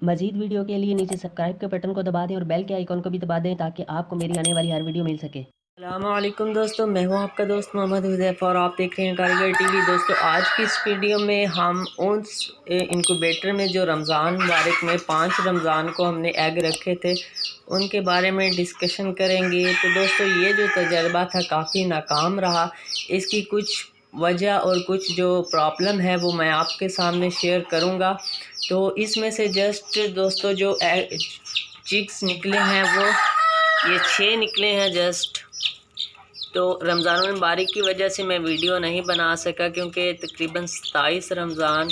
मज़ीद वीडियो के लिए नीचे सब्सक्राइब के बटन को दबा दें और बेल के आइकॉन को भी दबा दें ताकि आपको मेरी आने वाली हर वीडियो मिल सके। अस्सलामुअलैकुम दोस्तों, मैं हूं आपका दोस्त मोहम्मद हुज़ैफ़ा और आप देख रहे हैं कारीगर टीवी। दोस्तों, आज की इस वीडियो में हम उस इंक्यूबेटर में जो रमज़ान मुबारक में 5 रमज़ान को हमने एग रखे थे उनके बारे में डिस्कशन करेंगे। तो दोस्तों, ये जो तजर्बा था काफ़ी नाकाम रहा। इसकी कुछ वजह और कुछ जो प्रॉब्लम है वो मैं आपके सामने शेयर करूँगा। तो इसमें से जस्ट दोस्तों जो चिक्स निकले हैं वो ये 6 निकले हैं जस्ट। तो रमज़ान मुबारक की वजह से मैं वीडियो नहीं बना सका क्योंकि तकरीबन 27 रमज़ान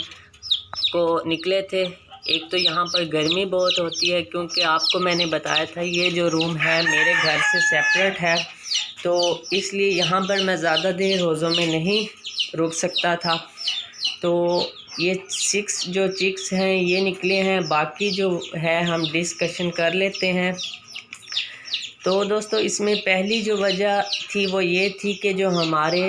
को निकले थे। एक तो यहाँ पर गर्मी बहुत होती है क्योंकि आपको मैंने बताया था ये जो रूम है मेरे घर से सेपरेट है, तो इसलिए यहाँ पर मैं ज़्यादा देर रोज़ों में नहीं रुक सकता था। तो ये 6 जो चिक्स हैं ये निकले हैं, बाकी जो है हम डिस्कशन कर लेते हैं। तो दोस्तों, इसमें पहली जो वजह थी वो ये थी कि जो हमारे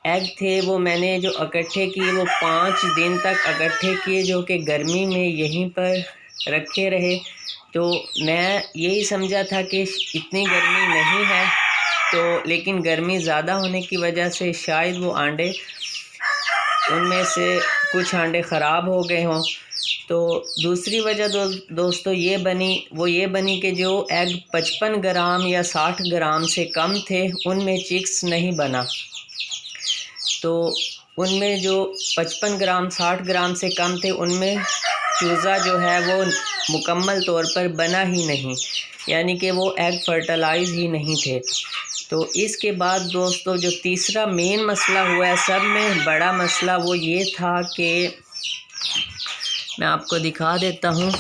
एग थे वो मैंने जो इकट्ठे किए वो 5 दिन तक इकट्ठे किए, जो कि गर्मी में यहीं पर रखे रहे। तो मैं यही समझा था कि इतनी गर्मी नहीं है, तो लेकिन गर्मी ज़्यादा होने की वजह से शायद वो अंडे उनमें से कुछ अंडे ख़राब हो गए हों। तो दूसरी वजह दोस्तों ये बनी कि जो एग 55 ग्राम या 60 ग्राम से कम थे उनमें चिक्स नहीं बना। तो उनमें जो 55 ग्राम 60 ग्राम से कम थे उनमें चूज़ा जो है वो मुकम्मल तौर पर बना ही नहीं, यानी कि वो एग फर्टिलाइज ही नहीं थे। तो इसके बाद दोस्तों जो तीसरा मेन मसला हुआ है, सब में बड़ा मसला, वो ये था कि मैं आपको दिखा देता हूँ।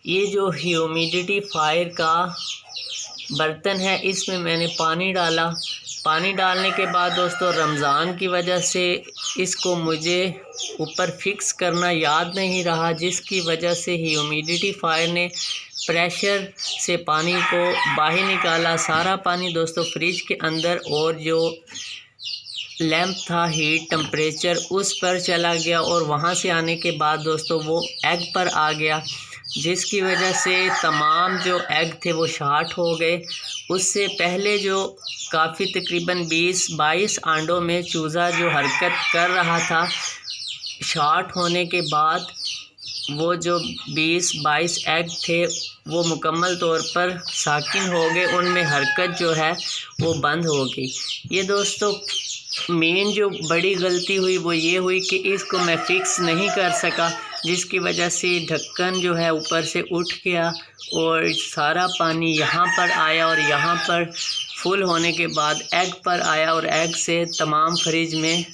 ये जो ह्यूमिडिफायर का बर्तन है इसमें मैंने पानी डाला। पानी डालने के बाद दोस्तों रमज़ान की वजह से इसको मुझे ऊपर फिक्स करना याद नहीं रहा, जिसकी वजह से ह्यूमिडिफायर ने प्रेशर से पानी को बाहर निकाला। सारा पानी दोस्तों फ्रिज के अंदर और जो लैंप था हीट टेम्परेचर उस पर चला गया और वहाँ से आने के बाद दोस्तों वो एग पर आ गया, जिसकी वजह से तमाम जो एग थे वो शार्ट हो गए। उससे पहले जो काफ़ी तकरीबन 20-22 आंडों में चूज़ा जो हरकत कर रहा था, शार्ट होने के बाद वो जो 20-22 एग थे वो मुकम्मल तौर पर साकिन हो गए, उनमें हरकत जो है वो बंद हो गई। ये दोस्तों मेन जो बड़ी गलती हुई वो ये हुई कि इसको मैं फ़िक्स नहीं कर सका, जिसकी वजह से ढक्कन जो है ऊपर से उठ गया और सारा पानी यहाँ पर आया और यहाँ पर फुल होने के बाद एग पर आया और एग से तमाम फ्रिज में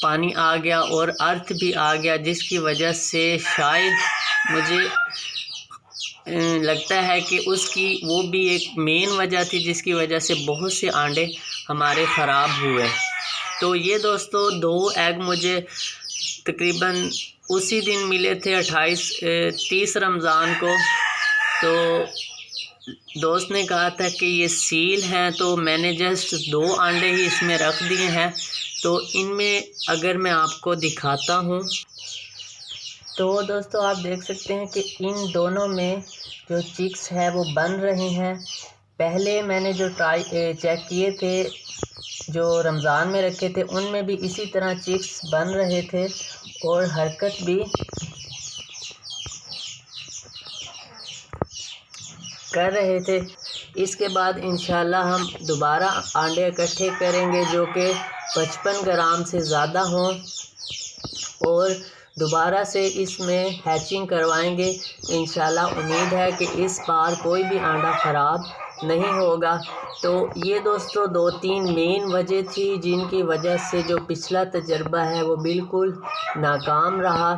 पानी आ गया और अर्थ भी आ गया, जिसकी वजह से शायद मुझे लगता है कि उसकी वो भी एक मेन वजह थी जिसकी वजह से बहुत से अंडे हमारे ख़राब हुए। तो ये दोस्तों 2 एग मुझे तकरीबन उसी दिन मिले थे 30 रमज़ान को। तो दोस्त ने कहा था कि ये सील हैं, तो मैंने जस्ट 2 अंडे ही इसमें रख दिए हैं। तो इनमें अगर मैं आपको दिखाता हूँ तो दोस्तों आप देख सकते हैं कि इन दोनों में जो चिक्स है वो बन रहे हैं। पहले मैंने जो चेक किए थे जो रमज़ान में रखे थे उनमें भी इसी तरह चिक्स बन रहे थे और हरकत भी कर रहे थे। इसके बाद इंशाल्लाह हम दोबारा अंडे इकट्ठे करेंगे जो कि 55 ग्राम से ज़्यादा हों और दोबारा से इसमें हैचिंग करवाएंगे। इंशाल्लाह उम्मीद है कि इस बार कोई भी अंडा ख़राब नहीं होगा। तो ये दोस्तों 2-3 मेन वजह थी जिनकी वजह से जो पिछला तजर्बा है वो बिल्कुल नाकाम रहा।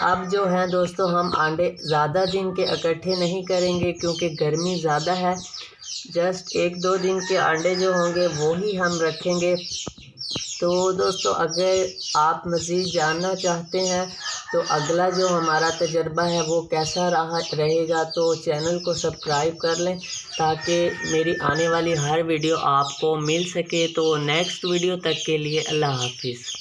अब जो है दोस्तों हम अंडे ज़्यादा दिन के इकट्ठे नहीं करेंगे क्योंकि गर्मी ज़्यादा है। जस्ट 1-2 दिन के अंडे जो होंगे वो ही हम रखेंगे। तो दोस्तों अगर आप मज़ीद जानना चाहते हैं तो अगला जो हमारा तजर्बा है वो कैसा रहेगा, तो चैनल को सब्सक्राइब कर लें ताकि मेरी आने वाली हर वीडियो आपको मिल सके। तो नेक्स्ट वीडियो तक के लिए अल्लाह हाफिज़।